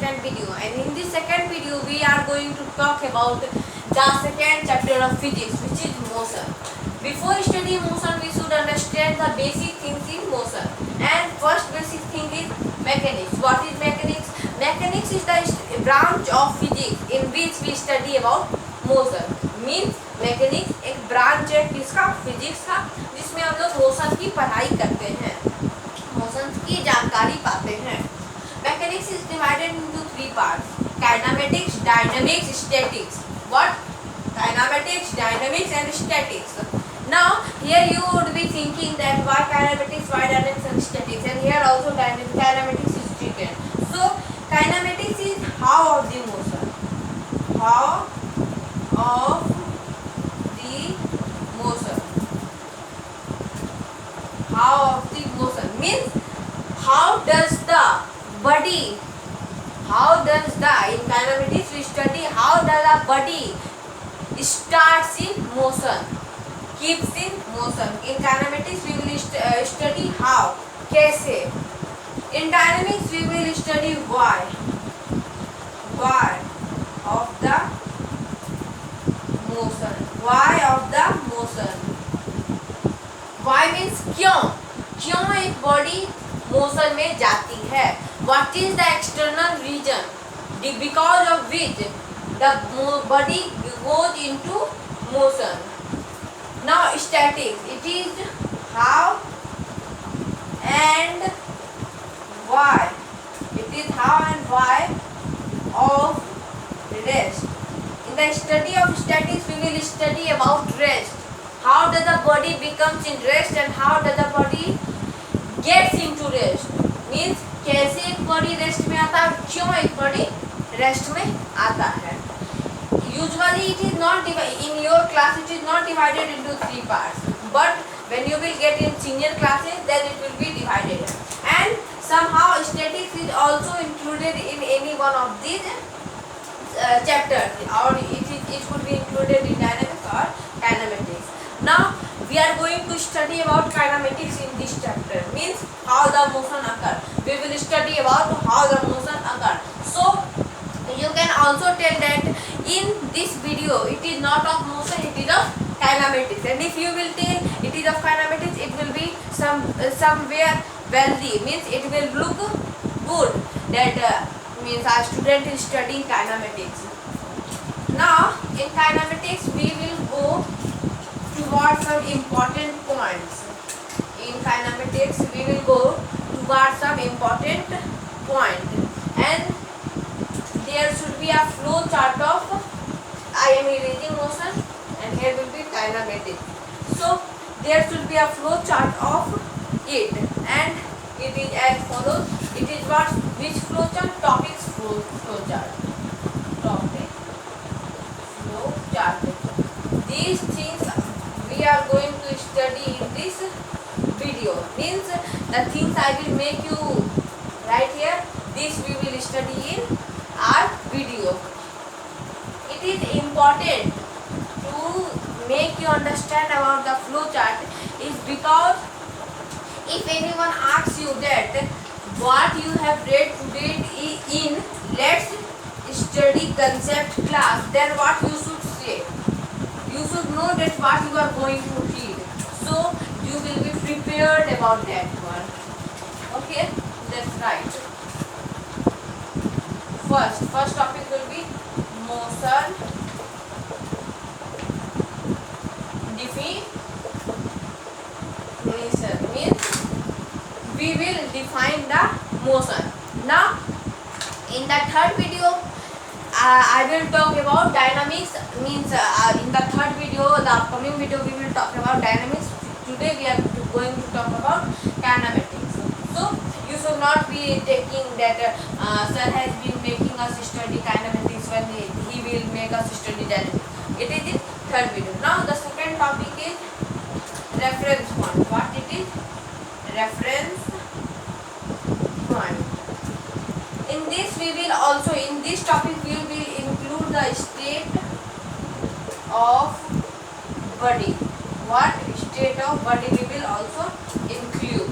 second video, and in this second video we are going to talk about the second chapter of physics, which is motion. Before studying motion, we should understand the basic things in motion. And first basic thing is mechanics. What is mechanics? Mechanics is the branch of physics in which we study about motion. Means mechanics एक branch है किसका? Physics का, जिसमें हम लोग motion की पढ़ाई करते हैं, मोशन की जानकारी पाते हैं. Mechanics is divided into three parts: kinematics, dynamics, statics. What? Kinematics, dynamics, and statics. Now here you would be thinking that why kinematics, why dynamics and statics, and here also kinematics is treated. So kinematics is how of the motion. How of the motion. How of the motion means how does the body, in kinematics we study how does a body starts in motion, keeps in motion. In kinematics we will study how, कैसे. In dynamics we will study why of the motion. Why of the motion. Why means क्यों एक body motion में जाती है. What is the external reason because of which the body goes into motion. Now statics, it is how and why. It is how and why of rest. In the study of statics we will study about rest. How does the body becomes in rest and how does the body gets into rest. Means कैसे एक body rest में आता है, क्यों एक body rest में आता है. Usually it is not in your class it is not divided into three parts, but when you will get in senior classes then it will be divided, and somehow statics is also included in any one of these chapters, or it could be included in dynamics or kinematics. Now we are going to study about kinematics in this chapter, means how the motion occur. We will study about how the motion occur. So you can also tell that in this video it is not of motion, it is of kinematics, and if you will tell it is of kinematics it will be somewhere wealthy, means it will look good that means our student is studying kinematics. Now in kinematics we will go towards some important points. In kinematics we will go towards some important point, and there should be a flow chart of I am erasing motion and here will be kinematics. So there should be a flow chart of it, and it is as follows. It is what, which flow chart? Topics flow chart. Topic flow chart. These things we are going to study in this video. Means the things I will make you right here, this we will study in our video. It is important to make you understand about the flow chart is because if anyone asks you that what you have read today in let's study concept class, then what you should say? You should know that what you are going to read, so you will be prepared about that one. Okay, that's right. First topic will be motion definition, means we will define the motion. Now in the third video I will talk about dynamics, means in the third video, the upcoming video, we will talk about dynamics. Today we are going to talk about kinematics. So you should not be taking that sir has been making us study kinematics when he will make us study dynamics. It is in third video. Now the second topic is reference point. What it is? Reference point. In this we will also, in this topic we will include the state of body. What state of body we will also include.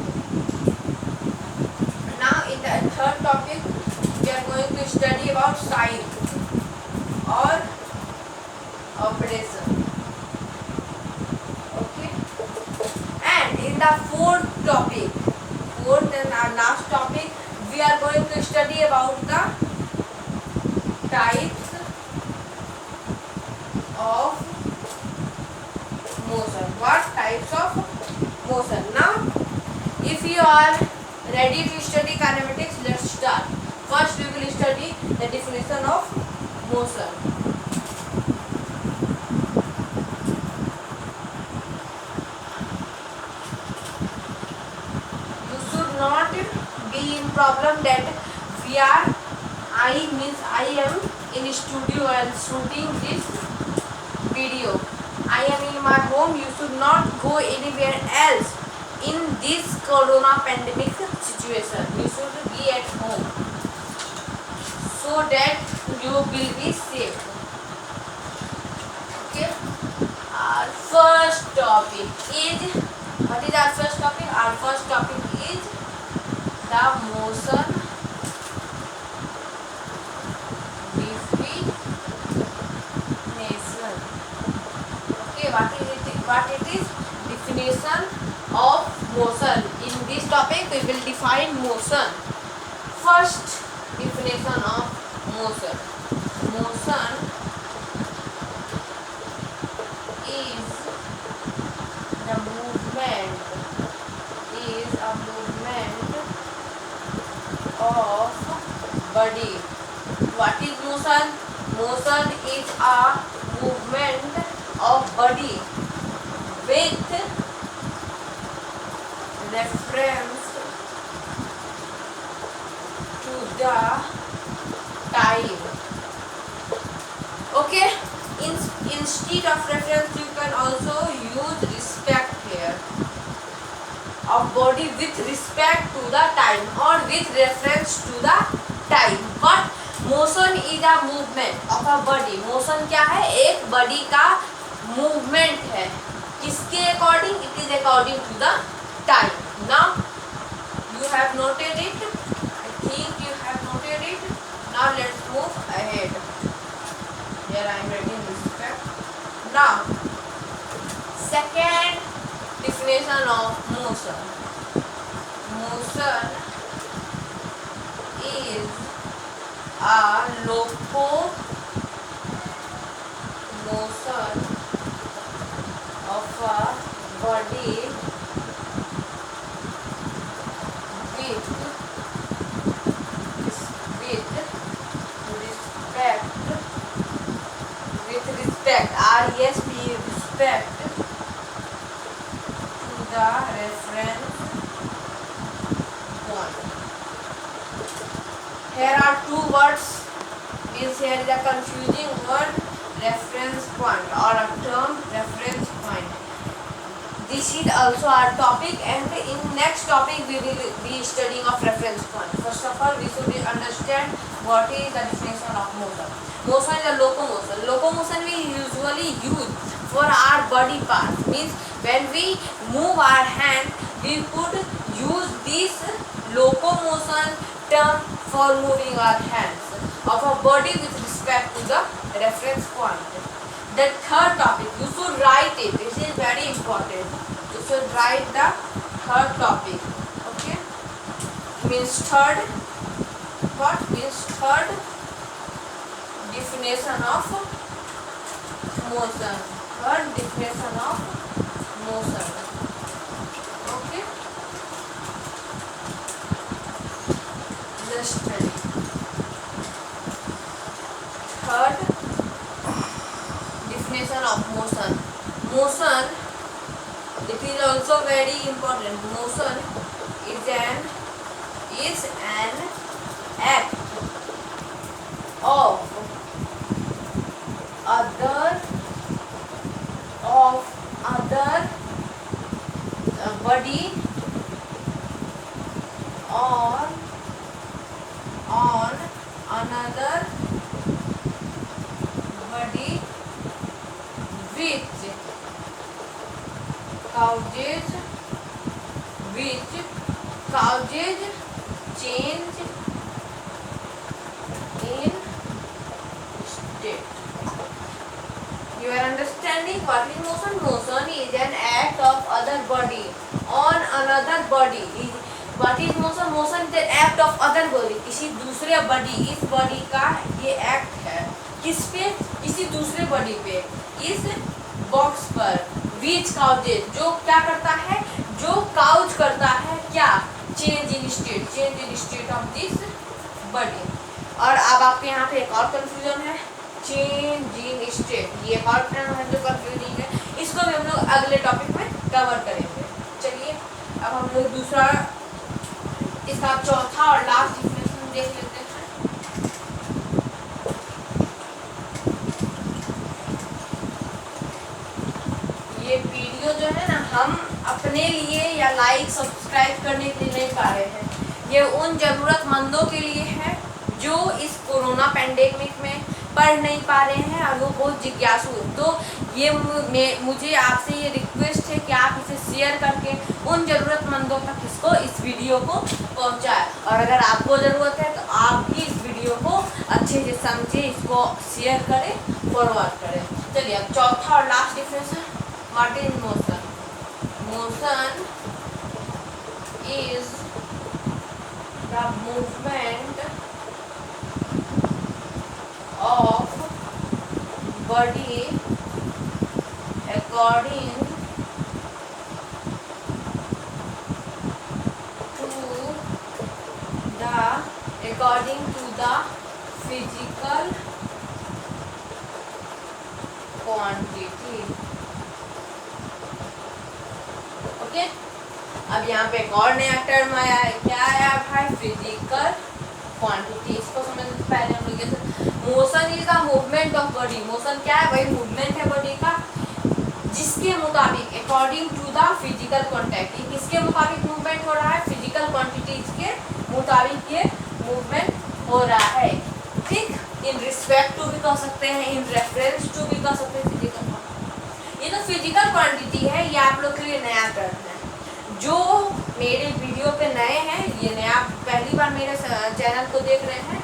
Now in the third topic we are going to study about science or operation. Okay, and in the fourth and our last topic, we are going to study about the types of motion. What types of motion? Now, if you are ready to study kinematics, let's start. First, we will study the definition of motion. You should not be in problem that I am in studio and shooting this video. I am in my home. You should not go anywhere else in this corona pandemic situation. You should be at home so that you will be safe. Okay. Our first topic is, what is our first topic? Our first topic is the motion definition. Okay, what it is? Definition of motion. In this topic, we will define motion. First definition of motion. Motion is the movement. Is a movement of body. What is motion? Motion is a movement of body with reference to the time. Okay, instead of reference you can also use respect here, of body with respect to the time or with reference to the time. But motion is a movement of a body. Motion क्या है? एक body का movement है. किसके according? It is according to the time. Now you have noted it. I think you have noted it. Now let's move ahead. Here I am writing respect. Now, second definition of motion. Motion is a locomotion of a body with respect respect to the reference point. Here are two words, means here is a confusing word, reference point, or a term reference point. This is also our topic, and in next topic we will be studying of reference point. First of all, we should understand what is the definition of motion. Motion is a locomotion. Locomotion we usually use for our body parts. Means when we move our hand, we could use this locomotion term for moving our hands of a body with respect to the reference point. The third topic, you should write it. This is very important. You should write the third topic. Okay? Means third. What means third definition of motion? Third definition of motion. Okay? Let's study. Third definition of motion. Motion, it is also very important. Motion is an act of other body on another body which causes change understanding what is motion, motion is an act of other body on another body. What is motion, motion is an act of other body, किसी दूसरे body, इस body का ये act है, किस पे, किसी दूसरे बॉडी पे, इस बॉक्स पर, which causes, जो क्या करता है, जो काउज करता है क्या, change in state of this body. और अब आपके यहाँ पे एक और कंफ्यूजन है, चेंज इन स्टेट, ये एक और टर्म है जो कंफ्यूजिंग है, इसको भी हम लोग अगले टॉपिक में कवर करेंगे। चलिए अब हम लोग दूसरा, इसका चौथा और लास्ट डिफिनेशन देख लेते हैं। ये वीडियो जो है ना, हम अपने लिए या लाइक सब्सक्राइब करने के लिए नहीं पा रहे हैं, ये उन जरूरतमंदों के लिए है जो इस कोरोना पैंडेमिक में पढ़ नहीं पा रहे हैं और वो बहुत जिज्ञासु है। तो ये मुझे आपसे ये रिक्वेस्ट है कि आप इसे शेयर करके उन ज़रूरतमंदों तक इसको, इस वीडियो को पहुंचाएं। और अगर आपको ज़रूरत है तो आप भी इस वीडियो को अच्छे से समझें, इसको शेयर करें, फॉरवर्ड करें। चलिए अब चौथा और लास्ट डिफरेंस है, what is motion. Motion is the movement of body according to the physical quantity। Okay, अब यहाँ पे एक और नया टर्म आया है, क्या आया भाई, फिजिकल क्वांटिटी। इसको समझने से पहले हम लोग motion is the movement of body, motion क्या है भाई, मूवमेंट है बॉडी का, जिसके मुताबिक according to the physical quantity, किसके मुताबिक मूवमेंट हो रहा है, फिजिकल क्वांटिटीज के मुताबिक ये मूवमेंट हो रहा है। ठीक, इन रिस्पेक्ट टू भी कह सकते हैं, इन रेफरेंस टू भी कह सकते हैं फिजिकल क्वांटिटी। ये तो फिजिकल क्वांटिटी है, ये आप लोग के लिए नया टर्म है। जो मेरे वीडियो पे नए हैं, ये नया पहली बार मेरे चैनल को देख रहे हैं,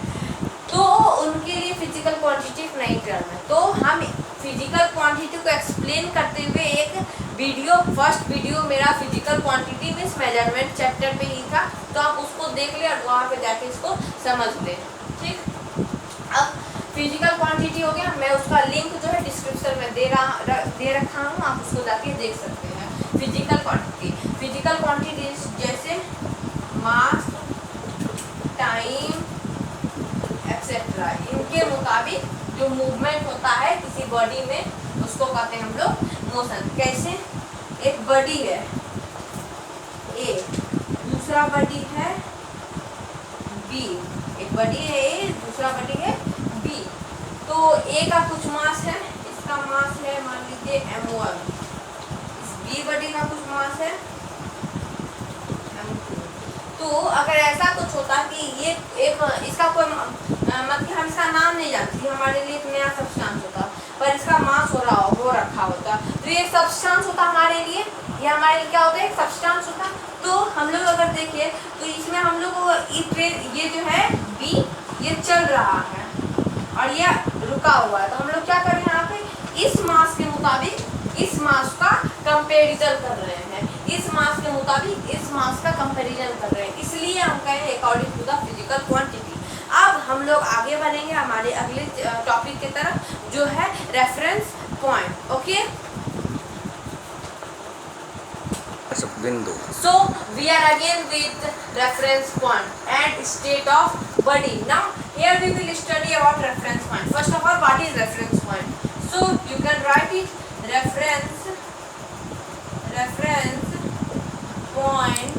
तो उनके लिए फिजिकल क्वांटिटी नई टर्म है। तो हम फिजिकल क्वांटिटी को एक्सप्लेन करते हुए एक वीडियो, फर्स्ट वीडियो मेरा physical quantity means measurement chapter पे ही था, तो आप उसको देख ले और वहाँ पे जाके इसको समझ ले। ठीक, अब फिजिकल क्वांटिटी हो गया, मैं उसका लिंक जो है डिस्क्रिप्शन में दे रखा हूँ, आप उसको जाके देख सकते हैं। फिजिकल क्वांटिटी जैसे मास, टाइम एक्सेट्रा, इनके मुताबिक जो मूवमेंट होता है किसी बॉडी में, उसको कहते हैं हम लोग मोशन। कैसे, एक बॉडी है ए, दूसरा बॉडी है बी, एक बॉडी है ए, दूसरा बॉडी है बी। तो ए का कुछ मास है, इसका मास है मान लीजिए m1, इस बी बॉडी का कुछ मास है m2। तो अगर ऐसा कुछ होता कि ये एक, इसका कोई मतलब हम इसका नाम नहीं जानते, हमारे लिए एक नया सब्सटेंस होता, पर इसका मास हो रखा होता, तो ये सब्सटेंस होता हमारे लिए, ये हमारे लिए क्या होता है, एक सब्सटेंस होता। तो हम लोग अगर देखें तो इसमें हम लोग ये जो है बी, ये चल रहा है और ये रुका हुआ है, तो हम लोग क्या कर रहे हैं, यहाँ पे इस मास के मुताबिक इस मास का कंपैरिजन कर रहे हैं, इस मास के मुताबिक इस मास का कंपैरिजन कर रहे हैं, इसलिए हम कहें according to the physical quantity. अब हम लोग आगे बढ़ेंगे हमारे अगले टॉपिक की तरफ, जो है रेफरेंस पॉइंट। ओके, बिंदु। So we are again with reference point and state of body. Now here we will study about reference point. First of all, what is reference point? So you can write it, reference point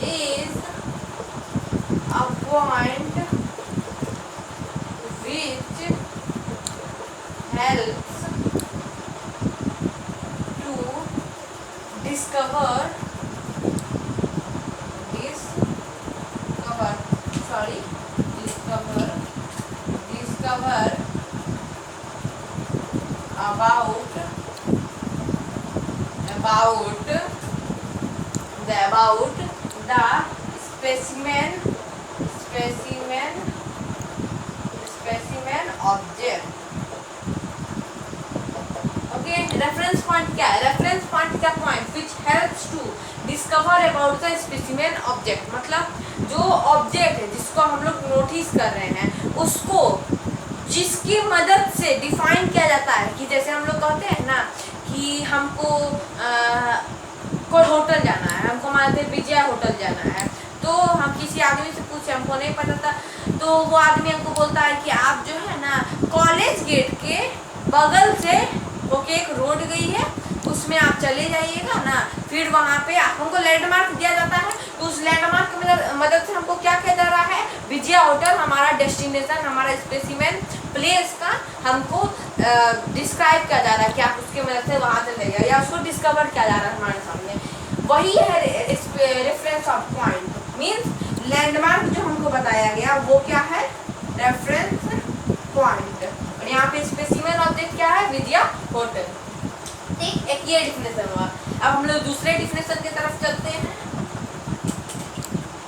is a point which helps discover about the specimen object point क्या है? Reference point का point which helps to discover about the specimen object, मतलब जो object है जिसको हम लोग notice कर रहे हैं उसको जिसकी मदद से डिफाइन किया जाता है। कि जैसे हम लोग कहते हैं ना कि हमको कोई होटल जाना है, हमको मानते विजया होटल जाना है, तो हम किसी आदमी से पूछे, हमको नहीं पता था, तो वो आदमी हमको बोलता है कि आप जो है ना कॉलेज गेट के बगल से ओके एक रोड गई है उसमें आप चले जाइएगा ना, फिर वहाँ पे हमको लैंडमार्क दिया जाता है, तो उस लैंडमार्क की मदद से हमको क्या किया जा रहा है? विजया होटल हमारा डेस्टिनेशन, हमारा स्पेसिमेन प्लेस का हमको डिस्क्राइब किया जा रहा है कि आप उसकी मदद से वहाँ चले जाइए या उसको डिस्कवर किया जा रहा है हमारे सामने। वही है reference of point, means landmark जो हमको बताया गया वो क्या है? Reference point. और यहाँ पे स्पेसिमेन ऑब्जेक्ट क्या है? विजया होटल। ठीक, एक ये डिफिनेशन हुआ। अब हम लोग दूसरे डिफिनेशन की तरफ चलते हैं।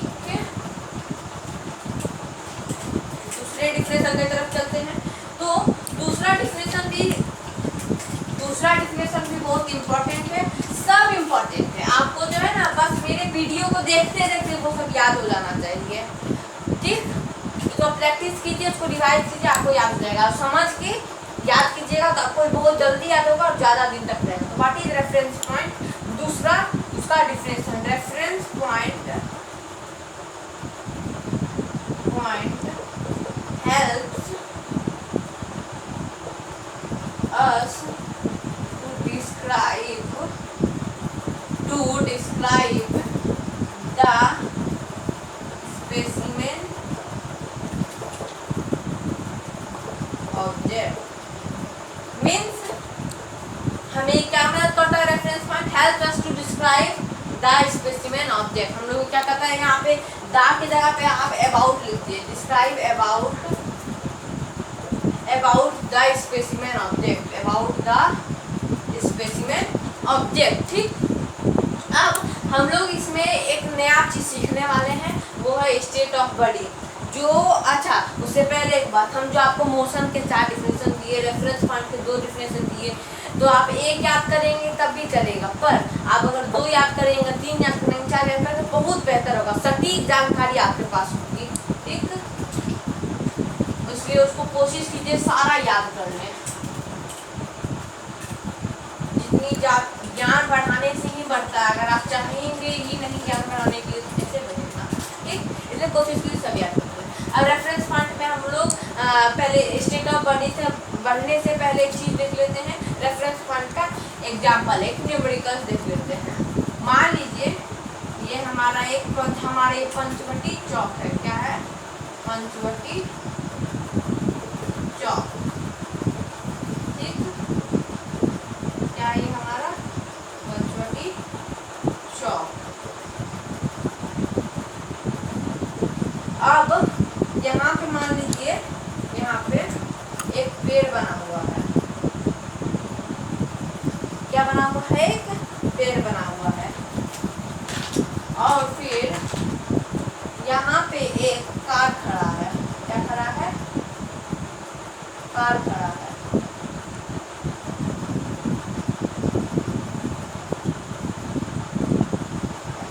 ठीक है, दूसरे डिफिनेशन की तरफ चलते हैं। तो दूसरा डिफिनेशन भी बहुत इंपॉर्टेंट है, सब इंपॉर्टेंट है। आपको जो है ना बस मेरे वीडियो को देखते देखते वो सब याद हो जाना चाहिए। ठीक, तो प्रैक्टिस कीजिए, उसको रिवाइज कीजिए, आपको याद हो जाएगा। समझ के याद कीजिएगा तो आपको बहुत जल्दी याद होगा और ज़्यादा दिन तक रहेगा। तो व्हाट इज रेफरेंस पॉइंट? दूसरा उसका definition, reference point helps us to describe the specimen object। Means हमें क्या मदद करता है? Reference point help us to describe the specimen object. हम लोग क्या कहता है यहाँ पे द की जगह पे आप अबाउट लिखिए, describe about the specimen object, about the specimen object. ठीक, अब हम लोग इसमें एक नया चीज सीखने वाले हैं, वो है स्टेट ऑफ बॉडी। जो अच्छा उससे पहले एक बात, हम जो आपको मोशन के 4 डिफिनेशन दिए, रेफरेंस पॉइंट के 2 डिफिनेशन दिए, तो आप एक याद करेंगे तब भी चलेगा, पर आप अगर 2 याद करेंगे, 3 याद करेंगे, 4 याद करेंगे तो बहुत बेहतर होगा, सटीक जानकारी आपके पास होगी। ठीक, इसलिए उसको कोशिश कीजिए सारा याद कर लें। जितनी ज्ञान बढ़ाने से ही बढ़ता है, अगर आप चाहेंगे ही नहीं ज्ञान बढ़ाने के लिए तो कैसे बढ़ेगा? ठीक, इसलिए कोशिश कीजिए सब याद करते हैं। अब रेफरेंस पॉइंट में हम लोग पहले स्टेट ऑफ बॉडी से बढ़ने से पहले एक चीज देख लेते हैं, रेफरेंस पॉइंट का एग्जाम्पल, एक न्यूमेरिकल्स देख लेते हैं। मान लीजिए ये हमारे पंचवटी चौक है। क्या है? पंचवटी चौक। ठीक, क्या है ये हमारा पंचवटी चौक। अब यहाँ पे मान लीजिए यहाँ पे एक पेड़ बना हुआ है। क्या बना हुआ है? एक पेड़ बना हुआ है। और फिर यहाँ पे एक कार खड़ा है। क्या खड़ा है? कार खड़ा है।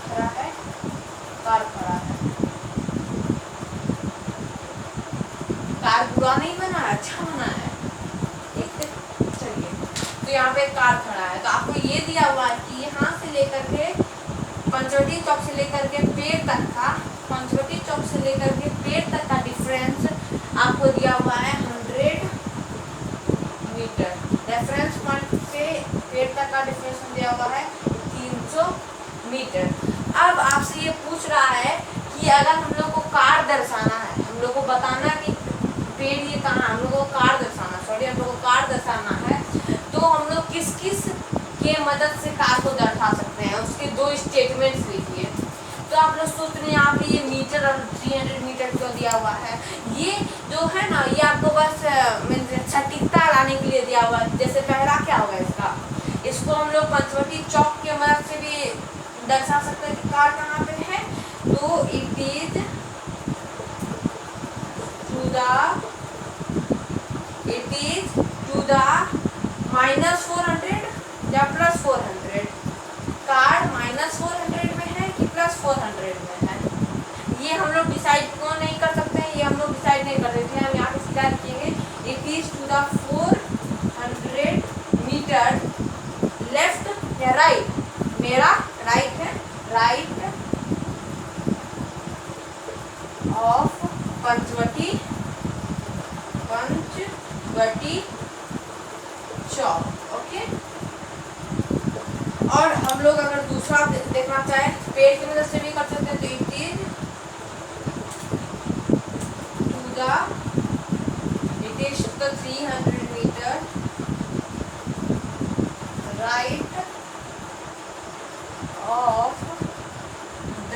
खड़ा है, कार खड़ा है। कार बुरा नहीं बना है, अच्छा बना है। ठीक, चलिए, तो यहाँ पे कार खड़ा है, तो आपको ये दिया हुआ है कि यहाँ से लेकर के पंचवटी चौक से लेकर के पेड़ तक का, पंचवटी चौक से लेकर के पेड़ तक का डिफरेंस आपको दिया हुआ है 100 मीटर। रेफरेंस पॉइंट से पेड़ तक का डिफरेंस दिया हुआ है 300 मीटर। अब आपसे ये पूछ रहा है कि अगर हम लोग को कार दर्शाना है, हम लोग को बताना कि पेड़ ये कहाँ, हम लोग को कार दर्शाना है, तो हम लोग किस किस के मदद से कार को दर्शा सकते हैं, उसके 2 स्टेटमेंट्स लिखिए। तो आप लोग सोच रहे हैं यहाँ पे ये मीटर और 300 मीटर क्यों दिया हुआ है? ये जो है ना, ये आपको बस सटीकता लाने के लिए दिया हुआ है। जैसे पहला क्या होगा इसका, इसको हम लोग पंचवटी चौक के मदद से भी दर्शा सकते हैं कि कार कहाँ पे है। तो इट इज टू द -400 या प्लस 400? कार -400 में है कि +400 में है, ये हम लोग डिसाइड क्यों नहीं कर सकते हैं? ये हम लोग डिसाइड नहीं कर सकते हैं। हम यहाँ पे सीधा लिखेंगे it is to the 400 metre left या राइट, मेरा राइट है, right of Panchavati Chowk. Okay, और हम लोग अगर दूसरा देखना चाहें पेड़ की मदद से भी कर सकते हैं, तो it is to the 300 metre right of the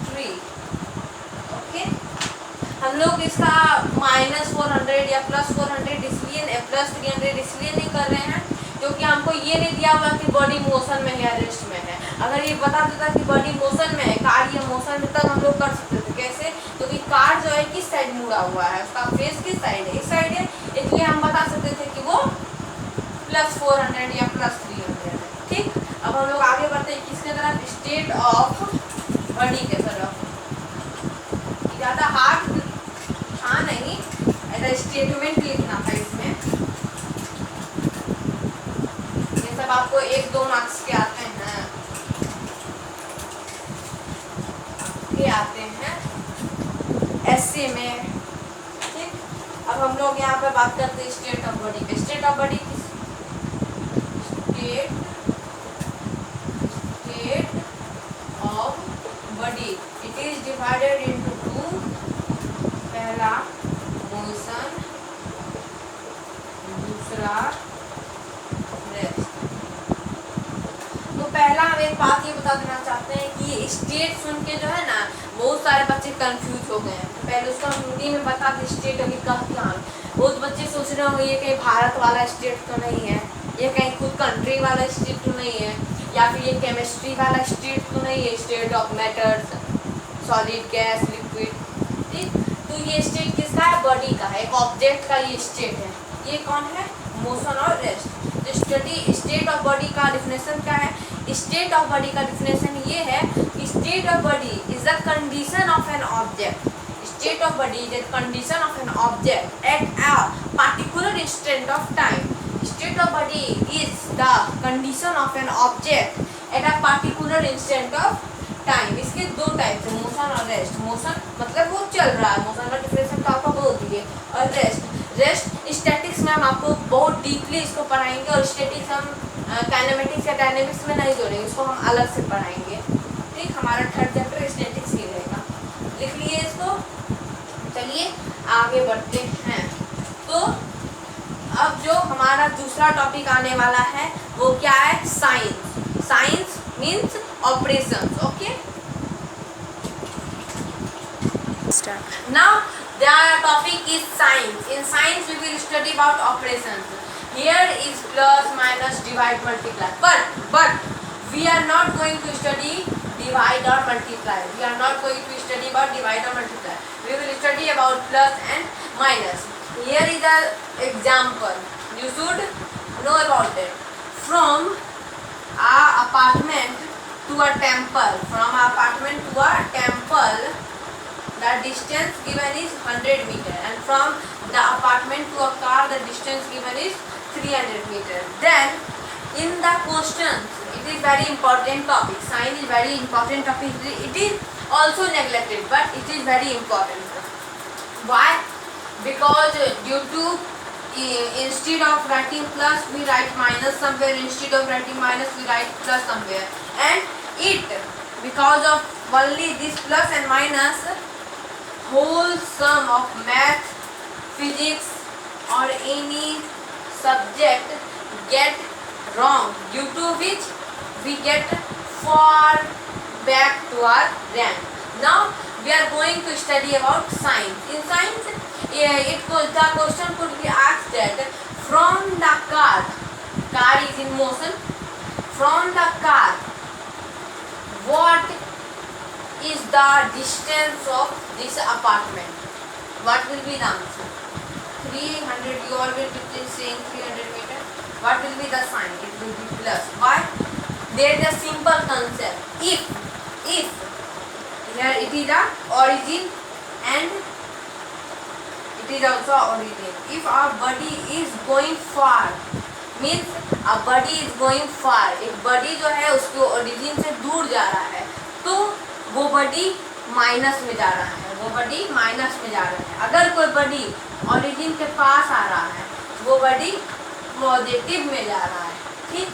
tree. Okay, हम लोग इसका -400 या +400 इसलिए +300 इसलिए नहीं कर रहे हैं क्योंकि हमको ये नहीं दिया हुआ कि बॉडी मोशन में है या रेस्ट में है। अगर ये बता देता कि बॉडी मोशन में है, कार ये मोशन में, तब हम लोग कर सकते थे। कैसे? क्योंकि कार जो है किस साइड मुड़ा हुआ है, उसका फेस किस साइड है, इस साइड है, इसलिए हम बता सकते थे कि वो +400 या +300 है। ठीक, अब हम लोग आगे बढ़ते हैं किसके तरफ? स्टेट ऑफ बॉडी के तरफ। ज़्यादा हार्ड था नहीं, ऐसा स्टेटमेंट लिखना था इसमें। ये सब आपको 1-2 मार्क्स के आते हैं, एससी में। ठीक, अब हम लोग यहाँ पे बात करते हैं स्टेट ऑफ बॉडी पे। State of body state of body it is divided into 2। पहला मोशन, दूसरा रेस्ट। तो पहला हम एक बात ये बता देना चाहते हैं कि ये स्टेट सुन के जो है ना बहुत सारे बच्चे कंफ्यूज हो गए हैं। तो पहले उसको हम हिंदी में बता दें स्टेट अभी क्या है। बहुत बच्चे सोच रहे होंगे ये कहीं भारत वाला स्टेट तो नहीं है, ये कहीं खुद कंट्री वाला स्टेट तो नहीं है, या फिर ये केमिस्ट्री वाला स्टेट तो नहीं है, state of matters, solid, gas, liquid. ठीक, तो ये स्टेट किसका है? बॉडी का है, एक ऑब्जेक्ट का ये स्टेट है। ये कौन है? मोशन और रेस्ट। तो स्टडी स्टेट ऑफ बॉडी का डिफिनेशन क्या है? स्टेट ऑफ बॉडी का डिफिनेशन ये है कि state of body is the condition of an object. State of body is the condition of an object at a particular instant of time. State of body is the condition of an object at a particular instant of time. इसके दो type है, motion और rest. Motion मतलब वो चल रहा है, motion का डिफिनेशन तो आपको बोल दिए। और रेस्ट स्टैटिक्स में हम आपको बहुत डीपली इसको पढ़ाएंगे, और स्टैटिक्स हम काइनेमेटिक्स या डायनेमिक्स में नहीं जोड़ेंगे, इसको हम अलग से पढ़ाएंगे। ठीक, हमारा 3rd चैप्टर स्टैटिक्स ही रहेगा, लिख लिए इसको। चलिए आगे बढ़ते हैं। तो अब जो हमारा दूसरा टॉपिक आने वाला है वो क्या है? Science. Science means operations. Okay, now the topic is science. In science we will study about operations. Here is plus, minus, divide, multiply, but we are not going to study divide or multiply. We are not going to study about divide or multiply. We will study about plus and minus. Here is an example. You should know about it. From our apartment to a temple. From our apartment to a temple, the distance given is 100 meter, and from the apartment to a car, the distance given is 300 meter. Then in the questions, it is very important topic. Science is very important topic. It is also neglected, but it is very important. Why? Because due to instead of writing plus we write minus somewhere, instead of writing minus we write plus somewhere, and it because of only this plus and minus, whole sum of math, physics or any subject get wrong, due to which we get far back to our rank. Now we are going to study about science. In science, the question could be asked that from the car is in motion, from the car what is the distance of this apartment? What will be the answer? 300. You all will be saying 300 meter. what will be the sign? It will be plus. Why? There is a simple concept. If here it is a origin and it is also origin. If our body is going far, means a body is going far, एक body जो है उसके origin से दूर जा रहा है, तो वो बॉडी माइनस में जा रहा है, वो बॉडी माइनस में जा रहा है। अगर कोई बॉडी ओरिजिन के पास आ रहा है, वो बॉडी पॉजिटिव में जा रहा है। ठीक,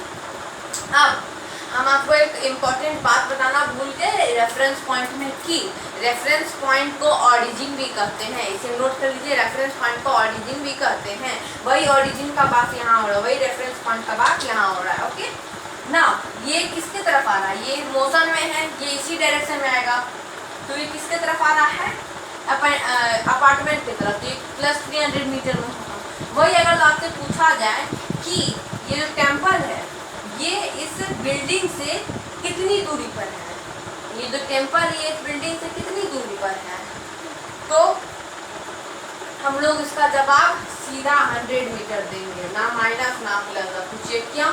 अब हम आपको एक इम्पॉर्टेंट बात बताना भूल गए रेफरेंस पॉइंट में, कि रेफरेंस पॉइंट को ऑरिजिन भी कहते हैं। इसे नोट कर लीजिए, रेफरेंस पॉइंट को ऑरिजिन भी कहते हैं। वही ऑरिजिन का बात यहाँ हो रहा है, वही रेफरेंस पॉइंट का बात यहाँ हो रहा है। ओके ना, ये किसके तरफ आ रहा है? ये मोशन में है, ये इसी डायरेक्शन में आएगा, तो ये किसके तरफ आ रहा है? अपार्टमेंट की तरफ। तो ये प्लस 300 मीटर में होगा। वही अगर आपसे पूछा जाए कि ये जो टेम्पल है ये इस बिल्डिंग से कितनी दूरी पर है, ये जो टेम्पल ये इस बिल्डिंग से कितनी दूरी पर है, तो हम लोग इसका जवाब सीधा 100 मीटर देंगे, ना माइनस ना प्लस। पूछिए क्यों?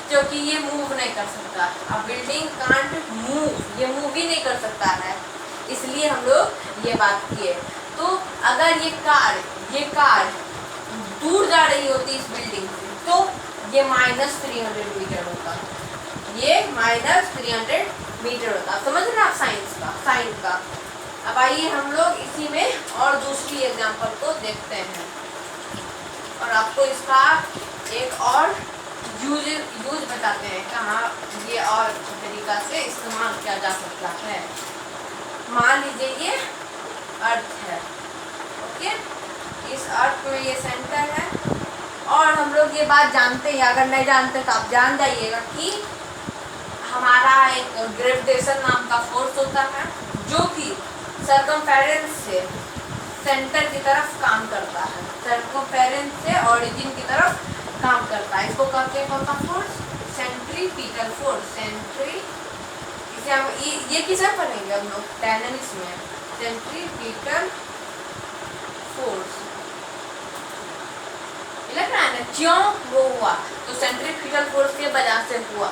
क्योंकि ये मूव नहीं कर सकता। अब बिल्डिंग कांट मूव, ये मूव ही नहीं कर सकता है, इसलिए हम लोग ये बात किए। तो अगर ये कार दूर जा रही होती इस बिल्डिंग से, तो ये -300 मीटर होता, ये -300 मीटर होता। समझ रहे हैं आप साइन का? अब आइए हम लोग इसी में और दूसरी एग्जांपल को देखते हैं और आपको इसका एक और यूज बताते हैं, कहाँ ये और तरीका से इस्तेमाल किया जा सकता है। मान लीजिए ये अर्थ है, ओके, इस अर्थ में ये सेंटर है और हम लोग ये बात जानते हैं, अगर नहीं जानते तो आप जान जाइएगा कि हमारा एक ग्रेविटेशन नाम का फोर्स होता है जो कि सर्कमफेरेंस से सेंटर की तरफ काम करता है, सर्कमफेरेंस से ओरिजिन की तरफ काम करता है। इसको कहते हैं कौन सा फोर्स? Centripetal force. इसे हम ये किसे पढ़ेंगे हम लोग डायनामिक्स में? Centripetal force. लग रहा है ना क्यों वो हुआ? तो सेंट्रीपिटल फोर्स के वजह से हुआ।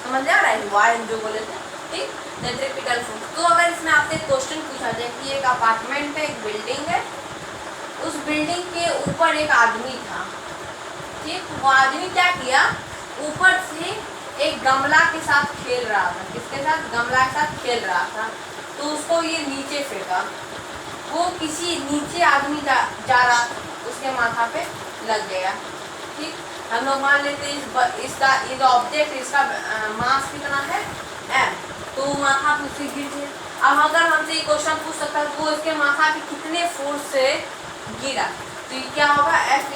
समझ आ रहा है? वाई जो बोले थे, ठीक, सेंट्रीपिटल फोर्स। तो अगर इसमें आपसे क्वेश्चन पूछा जाए कि एक अपार्टमेंट है, एक बिल्डिंग है, उस बिल्डिंग के ऊपर एक आदमी था, ठीक, वो आदमी क्या किया? ऊपर से एक गमला के साथ खेल रहा था। किसके साथ? गमला के साथ खेल रहा था। तो उसको ये नीचे फेंका, वो किसी नीचे आदमी जा रहा था, उसके माथा पे लग गया। ठीक, हम लोग मान लेते इसका ये ऑब्जेक्ट, इसका मास कितना है? m, तो माथा पे उससे गिर गया। अब अगर हमसे ये क्वेश्चन पूछ सकता है वो इसके माथा पे कितने फोर्स से गिरा, तो ये क्या होगा? F =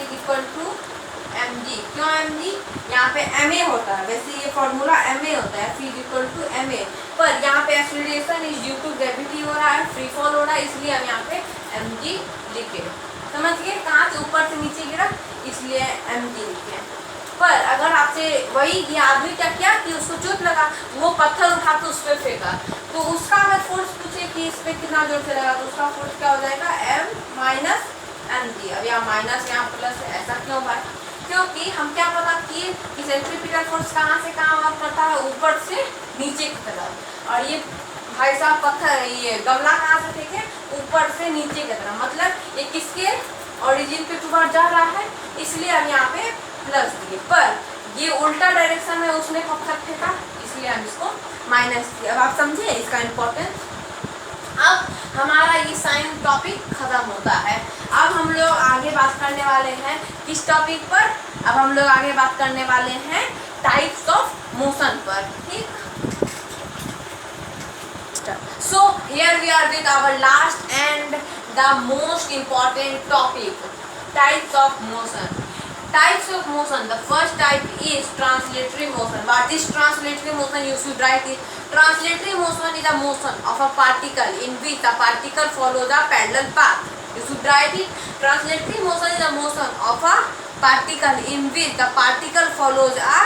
mg। क्यों mg? यहाँ पे ma होता है, वैसे ये फॉर्मूला ma होता है, F = ma, पर यहाँ पे acceleration is due to gravity हो रहा है, फ्री फॉल हो रहा है, इसलिए हम यहाँ पे mg लिखे। समझ गए? कहाँ से ऊपर से नीचे गिरा, इसलिए mg लिखे। पर अगर आपसे वही ये आदमी क्या किया कि उसको चोट लगा, वो पत्थर उठा के उस पर फेंका, तो उसका अगर फोर्स पूछे कि इस पर कितना जोर से लगा, तो उसका फोर्स क्या हो जाएगा? m - mg। अब यहाँ माइनस यहाँ प्लस है, ऐसा क्यों भाई? क्योंकि हम क्या पता किए कि सेंट्रीपिटल फोर्स कहाँ से कहाँ वर्क करता है? ऊपर से नीचे की तरफ। और ये भाई साहब पत्थर, ये गमला कहाँ से फेंके? ऊपर से नीचे की तरफ। मतलब ये किसके ओरिजिन पे टुवर्ड जा रहा है, इसलिए हम यहाँ पे प्लस दिए। पर ये उल्टा डायरेक्शन में उसने पत्थर फेंका, इसलिए हम इसको माइनस दिए। अब आप समझे इसका इम्पोर्टेंस? अब हमारा ये साइन टॉपिक खत्म होता है। अब हम लोग आगे बात करने वाले हैं किस टॉपिक पर? अब हम लोग आगे बात करने वाले हैं टाइप्स ऑफ मोशन पर। ठीक, so here we are with our last and the most important topic, types of motion. Types of motion, the first type is translatory motion. What is translatory motion? You should write it. Translatory motion is a motion of a particle in which the particle follows a parallel path. You should write it. Translatory motion is a motion of a particle in which the particle follows a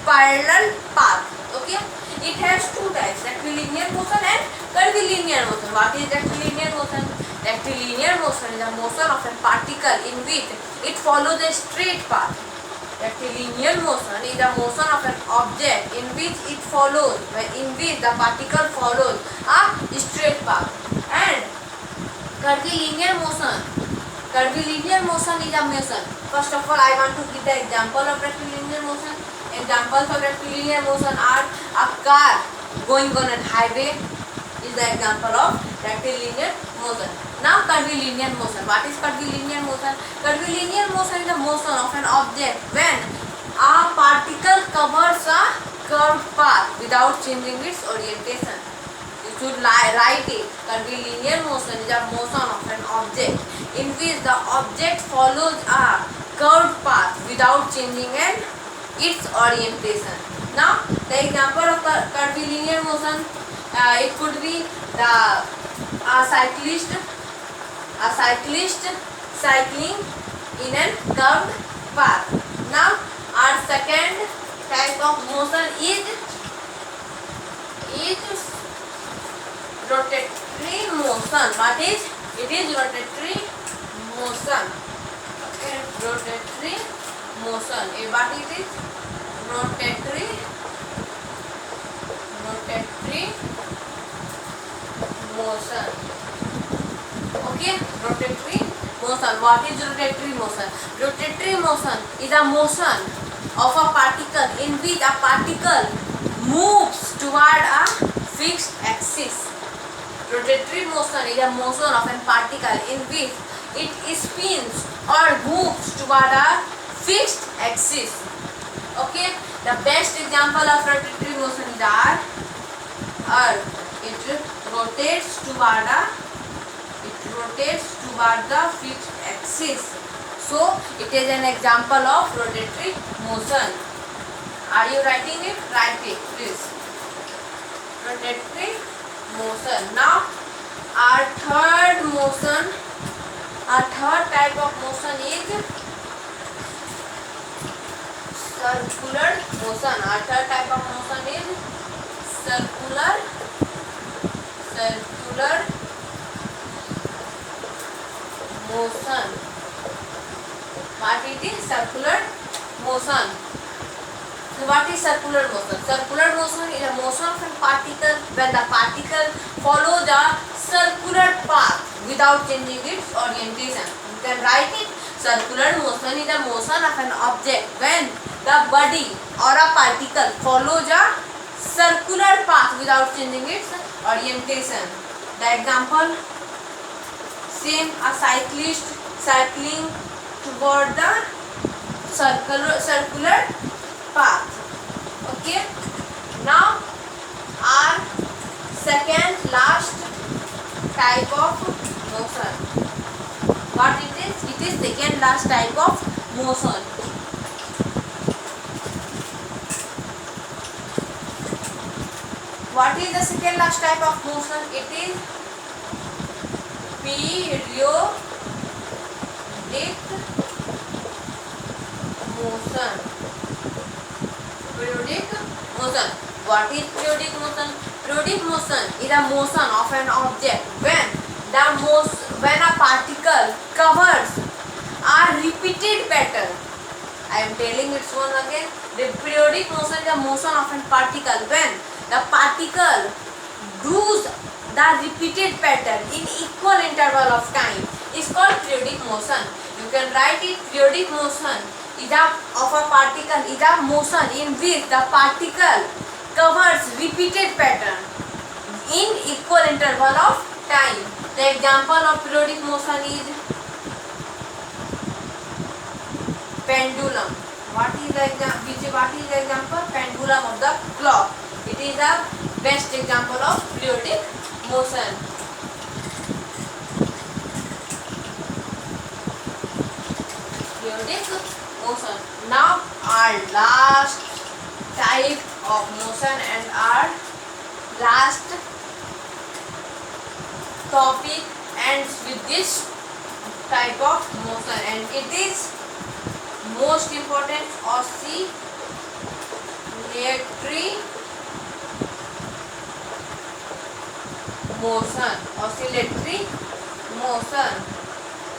parallel path. Okay, it has two types, rectilinear motion and curvilinear motion. What is rectilinear motion? Rectilinear motion is a motion of a particle in which it follows a straight path. Rectilinear motion is the motion of an object in which it follows, in which the particle follows a straight path. And curvilinear motion. Curvilinear motion is a motion. First of all, I want to give the example of rectilinear motion. Examples of rectilinear motion are a car going on a highway is the example of rectilinear motion. Now curvilinear motion. What is curvilinear motion? Curvilinear motion is the motion of an object when a particle covers a curved path without changing its orientation. You should write it. Curvilinear motion is a motion of an object in which the object follows a curved path without changing its orientation. Now the example of curvilinear motion, it could be a cyclist cycling in a curved path. Now our second type of motion is rotatory motion. What is it? Is rotatory motion. Okay, rotatory motion. What it is? Rotatory motion. Okay, rotatory motion. What is rotatory motion? Rotatory motion is a motion of a particle in which a particle moves toward a fixed axis. Rotatory motion is a motion of a particle in which it spins or moves toward a fixed axis. Okay, the best example of rotatory motion is our Earth. It rotates toward the fixed axis. So it is an example of rotatory motion. Are you writing it? Write it, please. Rotatory motion. Now our third type of motion is circular motion. Our third type of motion is circular motion. What it is? Circular motion. So what is circular motion? Circular motion is a motion of a particle when the particle follows a circular path without changing its orientation. You can write it. Circular motion is a motion of an object when the body or a particle follows a circular path without changing its orientation. The example, same, a cyclist cycling toward the circular path. Okay. Now our second last type of motion. What it is? It is second last type of motion. What is the second last type of motion? It is periodic motion. Periodic motion. What is periodic motion? Periodic motion is a motion of an object when a particle covers a repeated pattern. I am telling it once again. The periodic motion is a motion of a particle when the particle does the repeated pattern in equal interval of time. Is called periodic motion. You can write it. Periodic motion is of a particle is a motion in which the particle covers repeated pattern in equal interval of time. The example of periodic motion is pendulum. What is the example? Pendulum of the clock. It is the best example of periodic motion. Periodic motion. Now our last type of motion and our last topic ends with this type of motion, and it is most important, oscillatory motion. Oscillatory motion.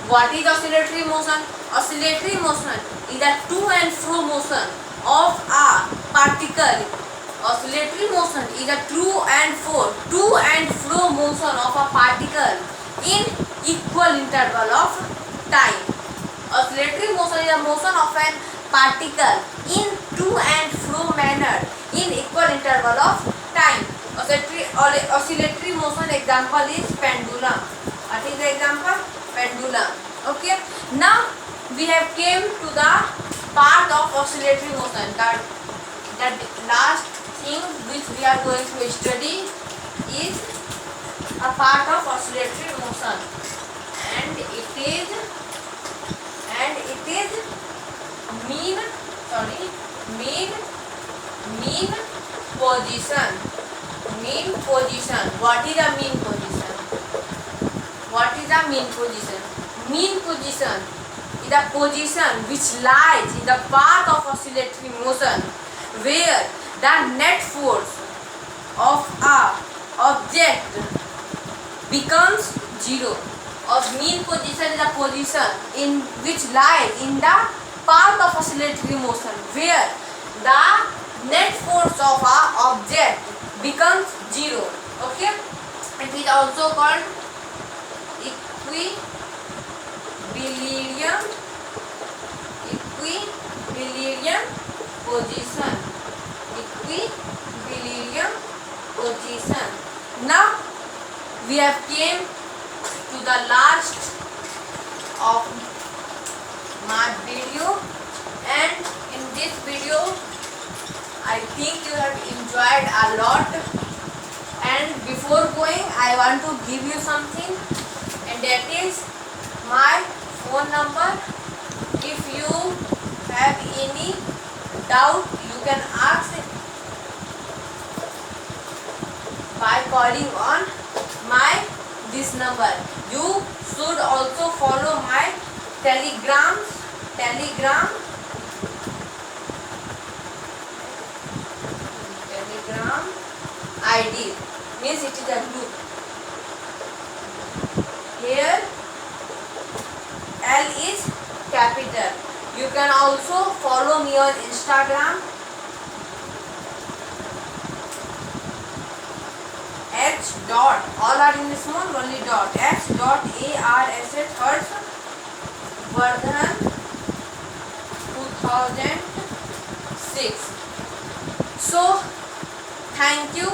What is oscillatory motion? Oscillatory motion is a to and fro motion of a particle. Oscillatory motion is a to and fro motion of a particle in equal interval of time. Oscillatory motion is a motion of an particle in to and fro manner in equal interval of time. Oscillatory motion example is pendulum. What is the example? Pendulum. Okay. Now we have came to the part of oscillatory motion. That last thing which we are going to study is a part of oscillatory motion, and it is mean position. Mean position. What is a mean position? What is a mean position? Mean position is a position which lies in the path of oscillatory motion where the net force of a object becomes zero. A mean position is a position in which lies in the path of oscillatory motion where the net force of a object becomes zero. Okay, it is also called equilibrium position. Equilibrium position. Now we have came to the last of my video, and in this video I think you have enjoyed a lot. And before going, I want to give you something, and that is my phone number. If you have any doubt, you can ask by calling on this number. You should also follow my telegram ID. Means it is a group. Here L is capital. You can also follow me on Instagram H dot, all are in small, only dot, H dot ARSH Hertz Vardhan 2006. So thank you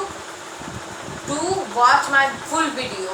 to watch my full video.